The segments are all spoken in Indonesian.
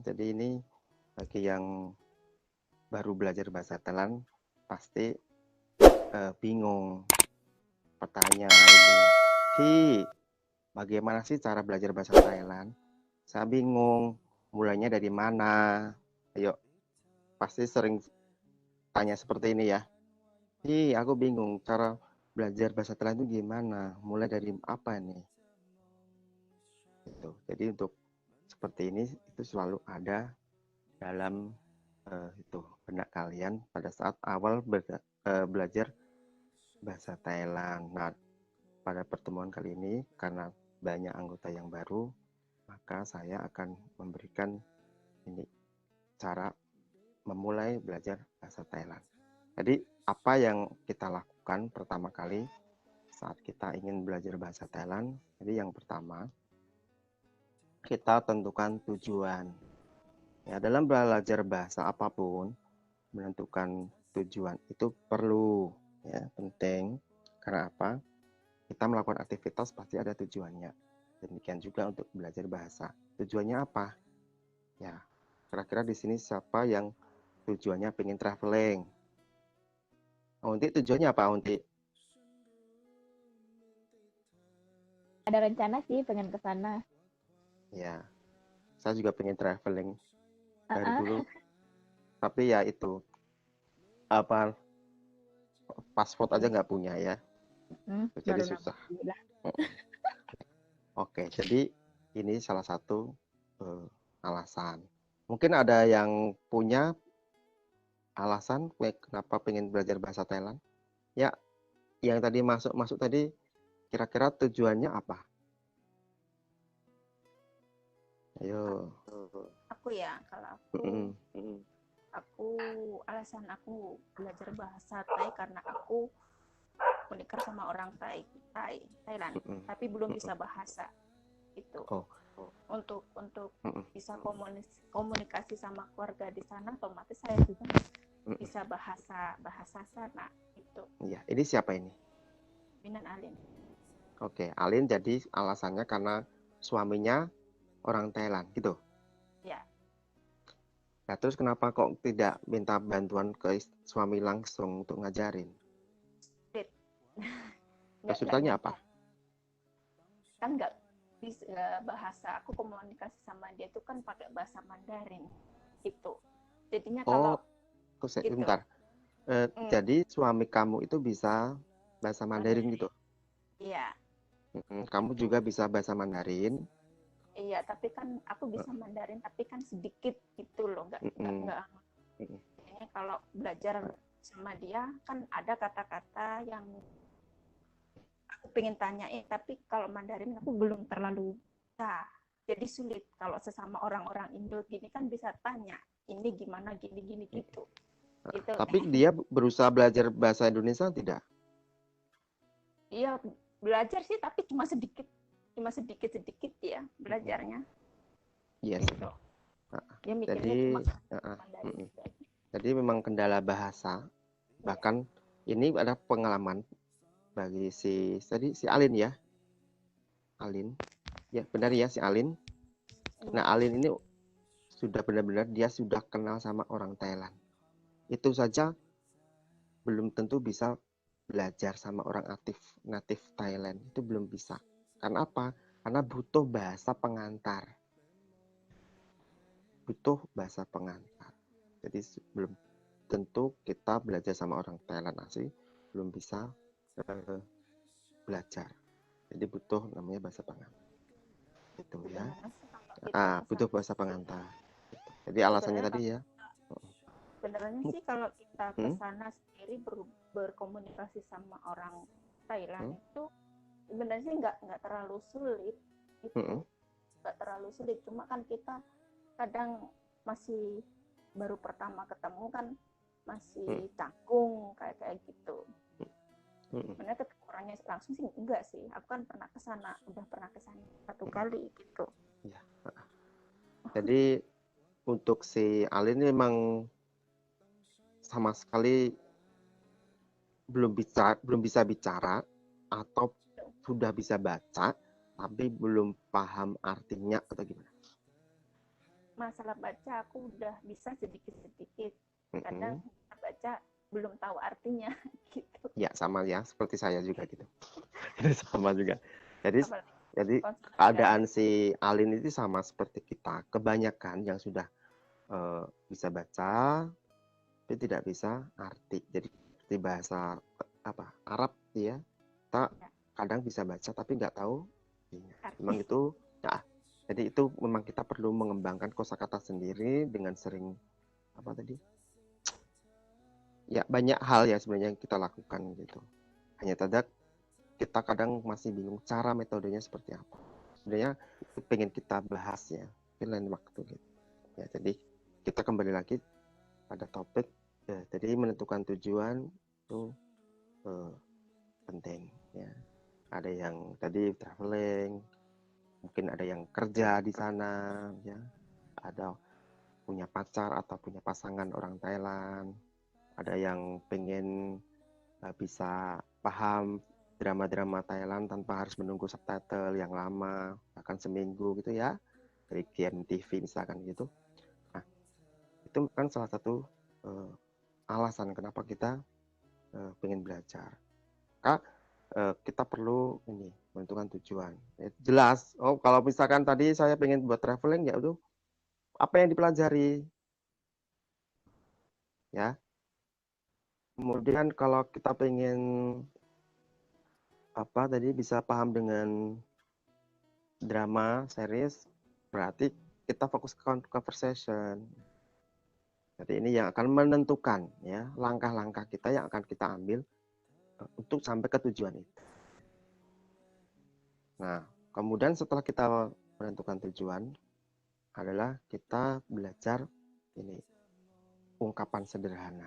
Jadi ini bagi yang baru belajar bahasa Thailand pasti bingung. Pertanyaan ini, Ki, bagaimana sih cara belajar bahasa Thailand? Saya bingung, mulainya dari mana? Ayo, pasti sering tanya seperti ini ya. Ki, aku bingung cara belajar bahasa Thailand itu gimana? Mulai dari apa nih? Gitu. Jadi untuk seperti ini itu selalu ada dalam itu benak kalian pada saat awal belajar bahasa Thailand. Nah, pada pertemuan kali ini karena banyak anggota yang baru, maka saya akan memberikan ini cara memulai belajar bahasa Thailand. Jadi apa yang kita lakukan pertama kali saat kita ingin belajar bahasa Thailand? Jadi yang pertama kita tentukan tujuan. Ya, dalam belajar bahasa apapun menentukan tujuan itu perlu, ya, penting. Karena apa? Kita melakukan aktivitas pasti ada tujuannya. Demikian juga untuk belajar bahasa. Tujuannya apa? Ya, kira-kira di sini siapa yang tujuannya pengen traveling? Unti tujuannya apa, Unti? Ada rencana sih pengen ke sana. Ya, saya juga pengen traveling dari Uh-uh. dulu. Tapi ya itu, apa, paspor aja nggak punya ya. Jadi Baru susah. nambah gila. Oke, jadi ini salah satu alasan. Mungkin ada yang punya alasan kenapa pengen belajar bahasa Thailand? Ya, yang tadi masuk tadi kira-kira tujuannya apa? Ayo. Aku ya, kalau Mm-mm. aku alasan aku belajar bahasa Thai karena aku menikah sama orang Thailand, Mm-mm. tapi belum Mm-mm. bisa bahasa itu. Oh. Untuk Mm-mm. bisa komunikasi sama keluarga di sana, otomatis saya juga Mm-mm. bisa bahasa sana itu. Iya, ini siapa ini? Minan Alin. Oke, Alin jadi alasannya karena suaminya orang Thailand gitu. Ya, Nah, terus kenapa kok tidak minta bantuan ke suami langsung untuk ngajarin? sulit. Nggak Kesulitannya apa? nyambung kan, nggak bisa bahasa. Aku komunikasi sama dia itu kan pakai bahasa Mandarin itu, jadinya Oh, kalau gitu. bentar. Jadi suami kamu itu bisa bahasa Mandarin gitu. Mandarin, iya. Kamu juga bisa bahasa Mandarin. Iya, tapi kan aku bisa Mandarin, tapi kan sedikit gitu loh, Mm-mm. nggak. Mm-mm. Ini kalau belajar sama dia kan ada kata-kata yang aku pengen tanyain, tapi kalau Mandarin aku belum terlalu bisa. Jadi sulit kalau sesama orang-orang Indo gini kan bisa tanya, ini gimana gini-gini gitu. Gitu. Tapi dia berusaha belajar bahasa Indonesia tidak? Iya, belajar sih tapi cuma sedikit-sedikit ya belajarnya. Iya sih. Gitu. Dia mikirnya cuma Jadi, Mandarin. jadi memang kendala bahasa. Ya. Bahkan ini ada pengalaman bagi si Alin ya, Alin. Ya benar ya si Alin. Nah Alin ini sudah benar-benar dia sudah kenal sama orang Thailand. Itu saja belum tentu bisa belajar sama orang natif Thailand. Itu belum bisa. Karena apa? Karena butuh bahasa pengantar. Butuh bahasa pengantar. Jadi belum tentu kita belajar sama orang Thailand asli belum bisa belajar. Jadi butuh namanya bahasa pengantar. Itu ya. Butuh bahasa pengantar. Jadi alasannya Sebenarnya tadi ya. sebenarnya sih kalau kita ke Hmm? sana sendiri berkomunikasi sama orang Thailand Hmm? itu sebenarnya nggak terlalu sulit itu, Hmm? nggak terlalu sulit, cuma kan kita kadang masih baru pertama ketemu kan Hmm? masih canggung kayak kayak gitu. Hmm? Sebenarnya ketemu orangnya langsung sih enggak sih, aku kan udah pernah ke sana satu kali gitu. Ya. Jadi untuk si Alin ini memang sama sekali belum bisa bicara atau sudah bisa baca tapi belum paham artinya atau gimana? masalah baca aku udah bisa sedikit-sedikit. Kadang Mm-mm. baca belum tahu artinya gitu. Ya sama ya, seperti saya juga gitu. Sama juga. Jadi Apalagi jadi konsentrasi belajar. keadaan si Alin itu sama seperti kita. Kebanyakan yang sudah bisa baca tapi tidak bisa arti. Jadi seperti bahasa apa Arab ya, kita Ya, kadang bisa baca tapi nggak tahu artinya. Memang arti. itu ya. Jadi itu memang kita perlu mengembangkan kosakata sendiri dengan sering apa tadi? Ya banyak hal ya sebenarnya yang kita lakukan gitu. Hanya saja kita kadang masih bingung cara metodenya seperti apa. Sebenarnya itu pengen kita bahas ya, mungkin lain waktu gitu. Ya, jadi kita kembali lagi pada topik. Ya, jadi menentukan tujuan itu penting. Ya. Ada yang tadi traveling, mungkin ada yang kerja di sana, ya. Ada punya pacar atau punya pasangan orang Thailand. Ada yang pengen bisa paham drama-drama Thailand tanpa harus menunggu subtitle yang lama, bahkan seminggu gitu ya, dari GMTV misalkan gitu. Nah, itu kan salah satu alasan kenapa kita pengen belajar. Kak, kita perlu ini menentukan tujuan. Ya, jelas. Oh, kalau misalkan tadi saya pengen buat traveling ya udah apa yang dipelajari ya. Kemudian kalau kita pengen apa tadi bisa paham dengan drama series berarti kita fokus ke conversation. Jadi ini yang akan menentukan ya langkah-langkah kita yang akan kita ambil untuk sampai ke tujuan itu. Nah, kemudian setelah kita menentukan tujuan adalah kita belajar ini ungkapan sederhana.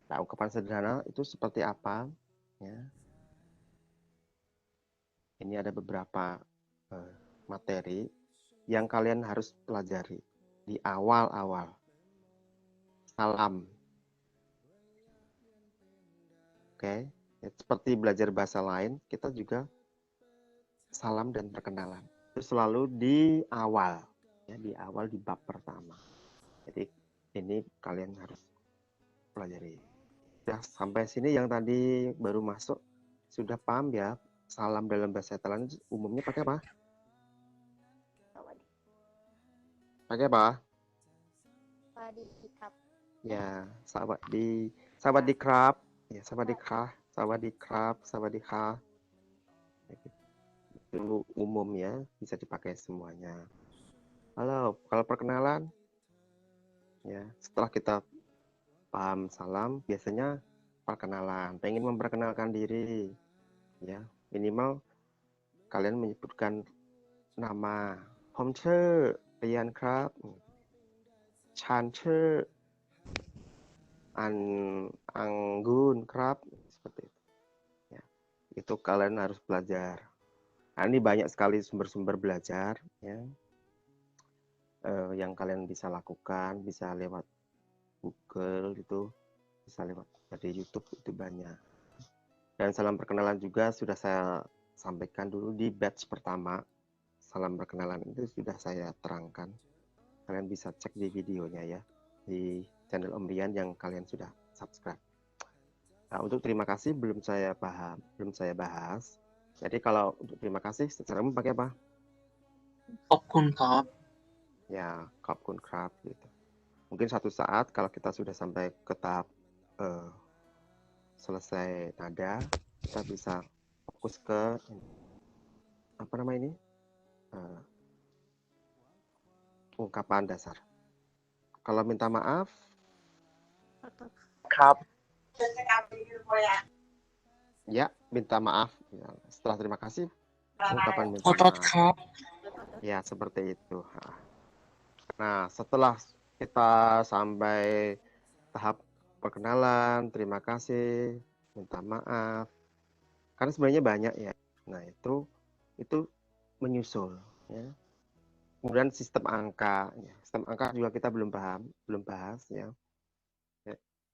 Nah, ungkapan sederhana itu seperti apa? Ya, ini ada beberapa materi yang kalian harus pelajari di awal-awal. Salam. Oke, ya, seperti belajar bahasa lain, kita juga salam dan perkenalan. Itu selalu di awal, ya, di awal di bab pertama. Jadi ini kalian harus pelajari. Ya, sampai sini yang tadi baru masuk sudah paham ya salam dalam bahasa Thailand umumnya pakai apa? Pakai apa? Sikap. Ya, sawadee krab. Ya, sawadee krab. Itu umum ya, bisa dipakai semuanya. Halo, kalau perkenalan ya, setelah kita paham salam, biasanya perkenalan, pengen memperkenalkan diri ya, minimal kalian menyebutkan nama.ผมชื่อเรียนครับฉันชื่ออันanggunครับseperti itu ya. Itu kalian harus belajar. Nah, ini banyak sekali sumber-sumber belajar ya, yang kalian bisa lakukan, bisa lewat Google gitu, bisa lewat dari YouTube itu banyak. Dan salam perkenalan juga sudah saya sampaikan dulu di batch pertama. Salam perkenalan itu sudah saya terangkan. Kalian bisa cek di videonya ya, di channel Om Rian yang kalian sudah subscribe. Nah, untuk terima kasih belum saya bahas. Jadi kalau untuk terima kasih secara umum pakai apa? ขอบคุณครับ Ya, khopkun krab gitu. Mungkin suatu saat kalau kita sudah sampai ke tahap selesai nada, kita bisa fokus ke apa nama ini? Ungkapan dasar. Kalau minta maaf, ครับ ya minta maaf. Ya, setelah terima kasih, ungkapan ข minta อโทษ maaf. ครับ Ya, seperti itu. Nah, setelah kita sampai tahap perkenalan, terima kasih, minta maaf, karena sebenarnya banyak ya. Nah, itu menyusul ya. Kemudian sistem angka, ya. Sistem angka juga kita belum bahas ya.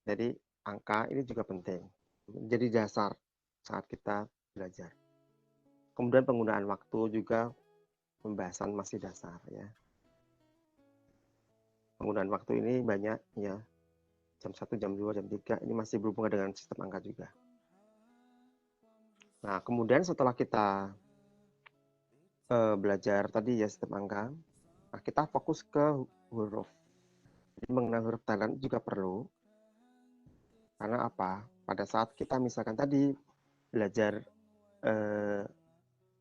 Jadi angka ini juga penting. Jadi dasar saat kita belajar. Kemudian penggunaan waktu juga pembahasan masih dasar ya. penggunaan waktu ini banyak ya, jam 1, jam 2, jam 3 ini masih berhubungan dengan sistem angka juga. Nah, kemudian setelah kita belajar tadi ya sistem angka, nah kita fokus ke huruf. Jadi mengenal huruf Thailand juga perlu. Karena apa? Pada saat kita misalkan tadi belajar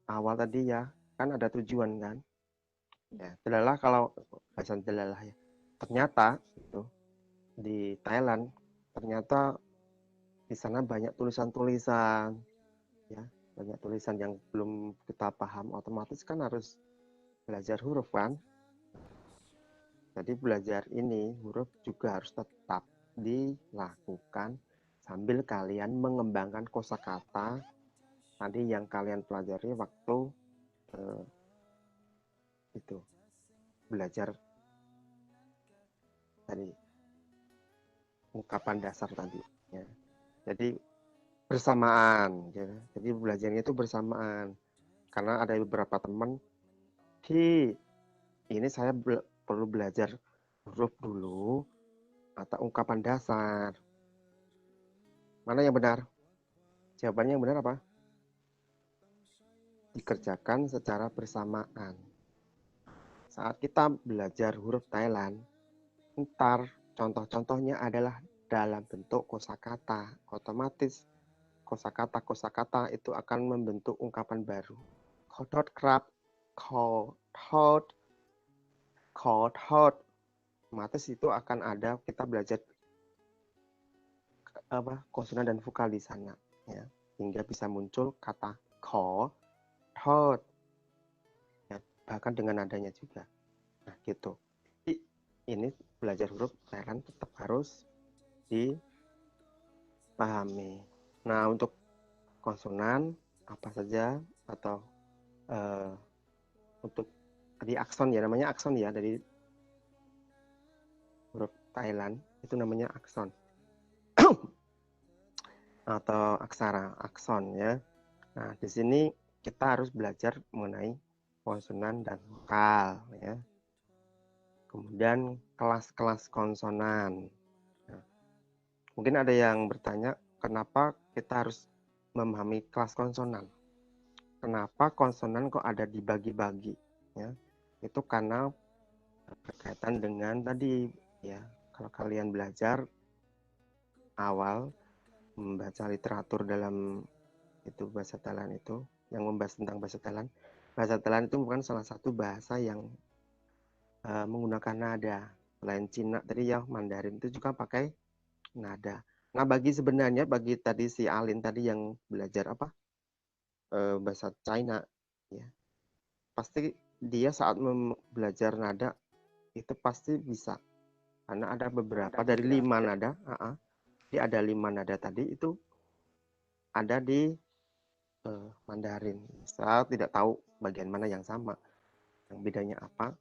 awal tadi ya, kan ada tujuan kan. Ya, delalah kalau bahasa delalah ya. Ternyata itu di Thailand ternyata di sana banyak tulisan-tulisan ya, banyak tulisan yang belum kita paham, otomatis kan harus belajar huruf kan. Jadi belajar ini huruf juga harus tetap dilakukan sambil kalian mengembangkan kosakata tadi yang kalian pelajari waktu itu belajar tadi ungkapan dasar tadi ya. Jadi bersamaan ya. Jadi belajarnya itu bersamaan. Karena ada beberapa teman ini saya perlu belajar huruf dulu atau ungkapan dasar. Mana yang benar? Jawabannya yang benar apa? Dikerjakan secara bersamaan. Saat kita belajar huruf Thailand, ntar contoh-contohnya adalah dalam bentuk kosakata. Otomatis kosakata itu akan membentuk ungkapan baru. Khotot krap, khotot, khotot. Otomatis itu akan ada kita belajar konsonan dan vokal di sana ya, hingga bisa muncul kata khotot ya, bahkan dengan nadanya juga. Nah, gitu. Jadi, ini belajar huruf Thailand tetap harus dipahami. Nah, untuk konsonan apa saja atau untuk tadi akson ya, namanya akson ya, dari huruf Thailand itu namanya akson atau aksara, akson ya. Nah, di sini kita harus belajar mengenai konsonan dan vokal ya. Kemudian kelas-kelas konsonan. Nah, mungkin ada yang bertanya, kenapa kita harus memahami kelas konsonan? Kenapa konsonan kok ada dibagi-bagi? Ya, itu karena berkaitan dengan tadi ya. Kalau kalian belajar awal membaca literatur dalam itu bahasa Thailand itu yang membahas tentang bahasa Thailand. Bahasa Thailand itu bukan salah satu bahasa yang menggunakan nada. Selain Cina tadi ya, Mandarin itu juga pakai nada. Nah, sebenarnya bagi tadi si Alin tadi yang belajar bahasa China ya, pasti dia saat belajar nada itu pasti bisa, karena ada beberapa dari 5 nada. Dia ada 5 nada tadi itu ada di Mandarin. Saya tidak tahu bagian mana yang sama, yang bedanya apa,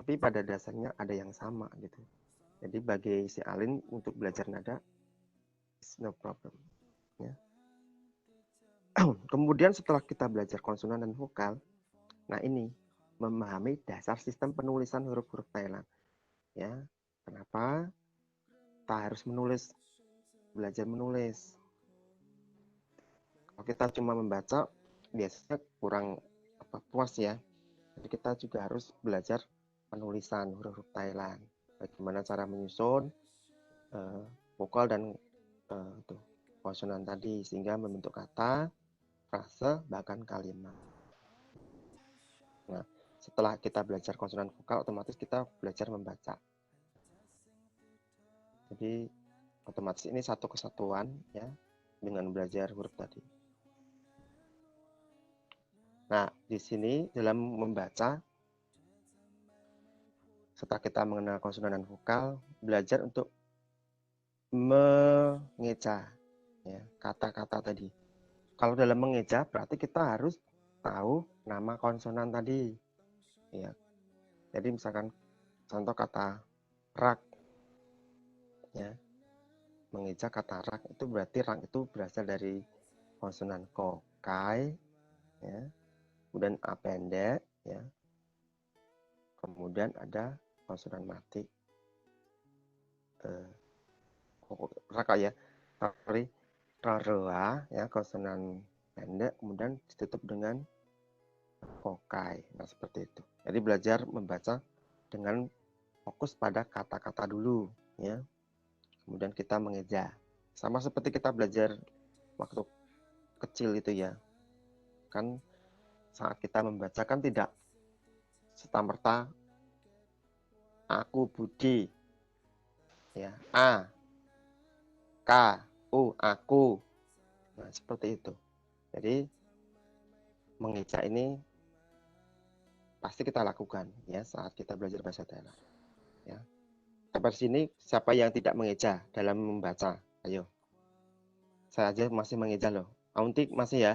tapi pada dasarnya ada yang sama gitu. Jadi bagi si Alin untuk belajar nada no problem ya. Kemudian setelah kita belajar konsonan dan vokal, nah ini memahami dasar sistem penulisan huruf-huruf Thailand ya. Kenapa kita harus belajar menulis? Kalau kita cuma membaca biasanya kurang puas ya. Jadi kita juga harus belajar penulisan huruf-huruf Thailand. Bagaimana cara menyusun vokal dan konsonan tadi sehingga membentuk kata, frase, bahkan kalimat. Nah, setelah kita belajar konsonan vokal, otomatis kita belajar membaca. Jadi otomatis ini satu kesatuan ya dengan belajar huruf tadi. Nah, di sini dalam membaca, setelah kita mengenal konsonan dan vokal, belajar untuk mengeja ya, kata-kata tadi. Kalau dalam mengeja berarti kita harus tahu nama konsonan tadi ya. Jadi misalkan contoh kata rak ya, mengeja kata rak itu berarti rak itu berasal dari konsonan ko, kai ya, kemudian a pendek ya, kemudian ada konsonan mati raka ya, sorry, raroa ya, konsonan pendek, kemudian ditutup dengan vokai. Nah, seperti itu. Jadi belajar membaca dengan fokus pada kata-kata dulu ya. Kemudian kita mengeja. Sama seperti kita belajar waktu kecil itu ya. Kan saat kita membaca kan tidak serta-merta aku Budi ya, A, K, U, aku. Nah, seperti itu. Jadi mengeja ini pasti kita lakukan ya saat kita belajar bahasa Thailand ya. Sampai sini siapa yang tidak mengeja dalam membaca? Ayo. Saya aja masih mengeja loh. Auntik masih ya?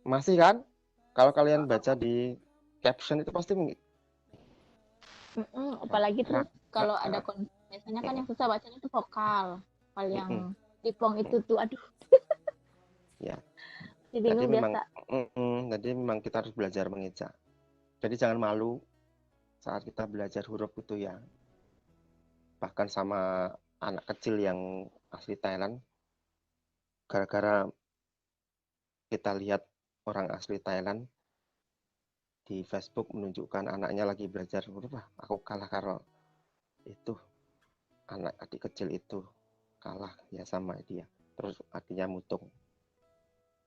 Masih kan? Kalau kalian baca di caption itu pasti Apalagi terus kalau ada biasanya kan yang susah bacanya itu vokal. Kalau yang dipong itu tuh aduh. ya. Jadi bingung biasa. Jadi memang kita harus belajar mengeja. Jadi jangan malu saat kita belajar huruf itu ya. Bahkan sama anak kecil yang asli Thailand, gara-gara kita lihat orang asli Thailand di Facebook menunjukkan anaknya lagi belajar huruf, aku kalah karo itu anak adik kecil itu, kalah ya sama dia. Terus akhirnya mutung,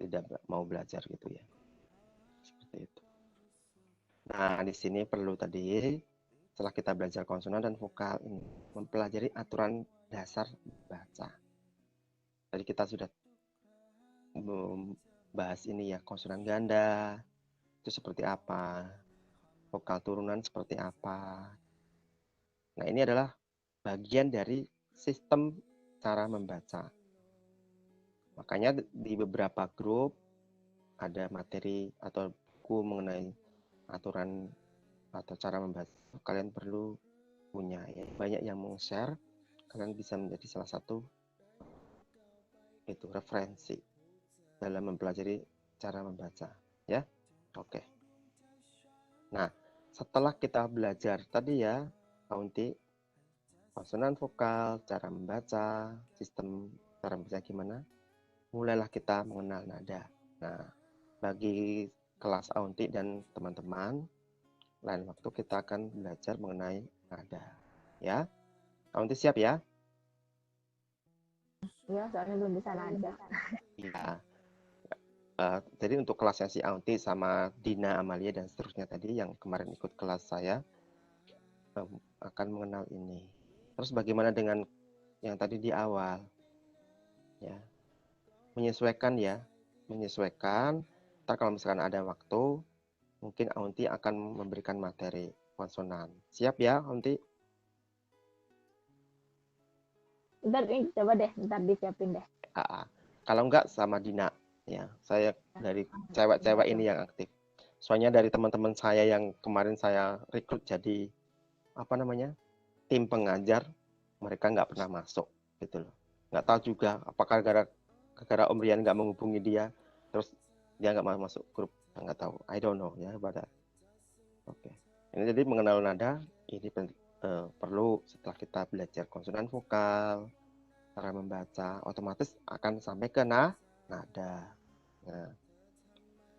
tidak mau belajar gitu ya. Seperti itu. Nah, di sini perlu tadi setelah kita belajar konsonan dan vokal ini mempelajari aturan dasar baca. Tadi kita sudah membahas ini ya, konsonan ganda itu seperti apa, vokal turunan seperti apa. Nah, ini adalah bagian dari sistem cara membaca. Makanya di beberapa grup ada materi atau buku mengenai aturan atau cara membaca. Kalian perlu punya ya. Banyak yang meng-share, kalian bisa menjadi salah satu itu referensi dalam mempelajari cara membaca ya. Oke. Nah, setelah kita belajar tadi ya, Aunti, konsonan vokal, cara membaca, sistem cara membaca gimana, mulailah kita mengenal nada. Nah, bagi kelas Aunti dan teman-teman, lain waktu kita akan belajar mengenai nada. Ya, Aunti siap ya? Iya, soalnya belum bisa nada. Iya. Jadi untuk kelasnya si Aunti sama Dina, Amalia, dan seterusnya tadi yang kemarin ikut kelas saya akan mengenal ini. Terus bagaimana dengan yang tadi di awal? Ya, menyesuaikan ya, menyesuaikan. Ntar kalau misalkan ada waktu, mungkin Aunti akan memberikan materi konsonan. Siap ya, Aunti? Ntar nih, coba deh, ntar disiapin deh. Kalau enggak sama Dina. Ya, saya dari cewek-cewek ini yang aktif. Soalnya dari teman-teman saya yang kemarin saya rekrut jadi apa namanya tim pengajar, mereka nggak pernah masuk gitu loh. Nggak tahu juga apakah gara-gara Om Rian nggak menghubungi dia, terus dia nggak mau masuk grup, nggak tahu. I don't know ya, pada. Oke. Ini jadi mengenal nada ini perlu setelah kita belajar konsonan vokal, cara membaca, otomatis akan sampai ke nada. Nah,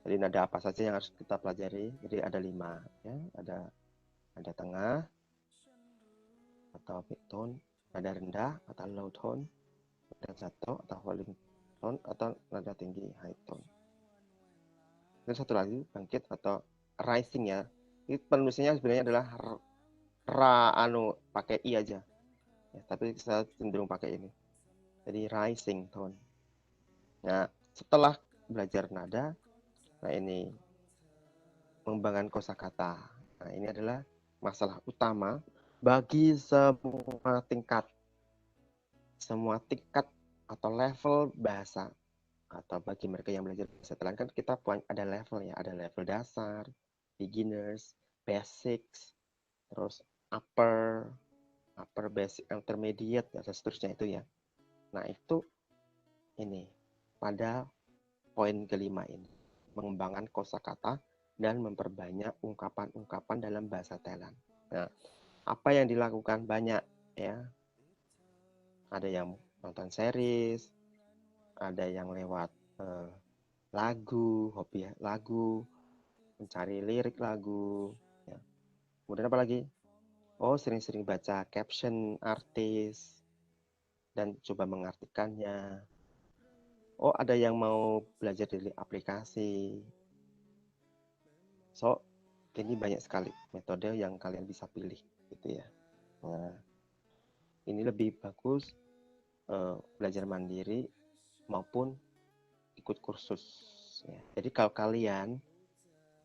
jadi nada apa saja yang harus kita pelajari? Jadi ada 5 ya, ada tengah atau mid tone, nada rendah atau low tone, nada jatuh atau falling tone, atau nada tinggi high tone. Dan satu lagi bangkit atau rising ya. Ini penulisannya sebenarnya adalah pakai i aja. Ya, tapi saya cenderung pakai ini. Jadi rising tone. Nah, setelah belajar nada, nah ini mengembangkan kosakata. Nah, ini adalah masalah utama bagi semua tingkat atau level bahasa, atau bagi mereka yang belajar bahasa Thailand kan kita ada level ya, ada level dasar, beginners, basics, terus upper basic, intermediate, dan seterusnya itu ya. Nah, itu ini pada poin kelima ini, mengembangkan kosakata dan memperbanyak ungkapan-ungkapan dalam bahasa Thailand. Nah, Apa yang dilakukan banyak ya. Ada yang nonton series, ada yang lewat lagu, hobi lagu, mencari lirik lagu. Ya. Kemudian apa lagi? Oh, sering-sering baca caption artis dan coba mengartikannya. Oh, ada yang mau belajar dari aplikasi. So, ini banyak sekali metode yang kalian bisa pilih, gitu ya. Nah, ini lebih bagus belajar mandiri maupun ikut kursus. Ya. Jadi kalau kalian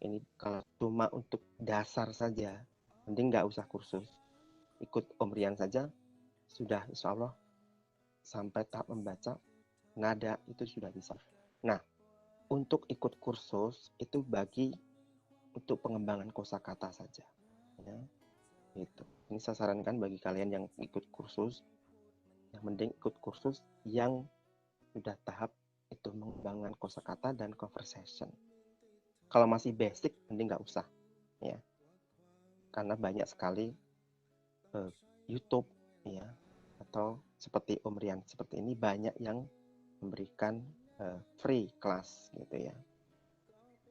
ini kalau cuma untuk dasar saja, mending nggak usah kursus. Ikut Om Rian saja sudah, insya Allah sampai tahap membaca nada itu sudah bisa. Nah, untuk ikut kursus itu bagi untuk pengembangan kosakata saja. Ya, itu. Ini saya sarankan bagi kalian yang ikut kursus, yang mending ikut kursus yang sudah tahap itu mengembangkan kosakata dan conversation. Kalau masih basic, mending nggak usah, ya. Karena banyak sekali YouTube, ya, atau seperti Om Rian seperti ini banyak yang memberikan free class, gitu ya.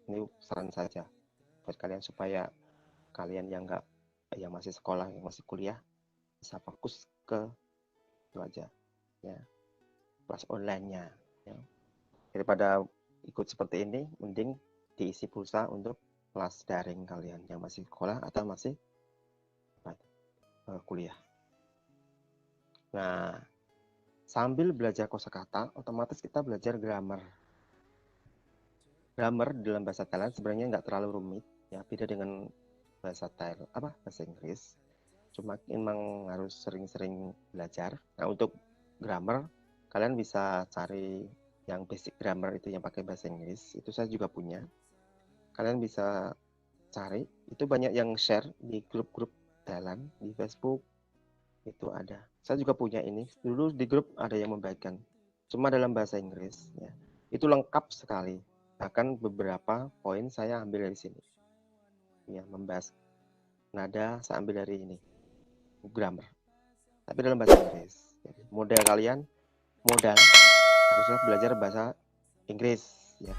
Ini saran saja buat kalian supaya kalian yang masih sekolah, yang masih kuliah bisa fokus ke itu aja, ya, kelas online-nya. Ya. Daripada ikut seperti ini, mending diisi pulsa untuk kelas daring kalian yang masih sekolah atau masih kuliah. Nah, sambil belajar kosakata, otomatis kita belajar grammar. Grammar dalam bahasa Thailand sebenarnya nggak terlalu rumit, ya, beda dengan bahasa Inggris. Cuma memang harus sering-sering belajar. Nah, untuk grammar, kalian bisa cari yang basic grammar itu yang pakai bahasa Inggris. Itu saya juga punya. Kalian bisa cari. Itu banyak yang share di grup-grup Thailand, di Facebook. Itu ada. Saya juga punya ini. Dulu di grup ada yang membagikan. Cuma dalam bahasa Inggris. Ya. Itu lengkap sekali. Bahkan beberapa poin saya ambil dari sini. Ya, membahas nada saya ambil dari ini. Grammar. Tapi dalam bahasa Inggris. Jadi, modal kalian harusnya belajar bahasa Inggris, ya.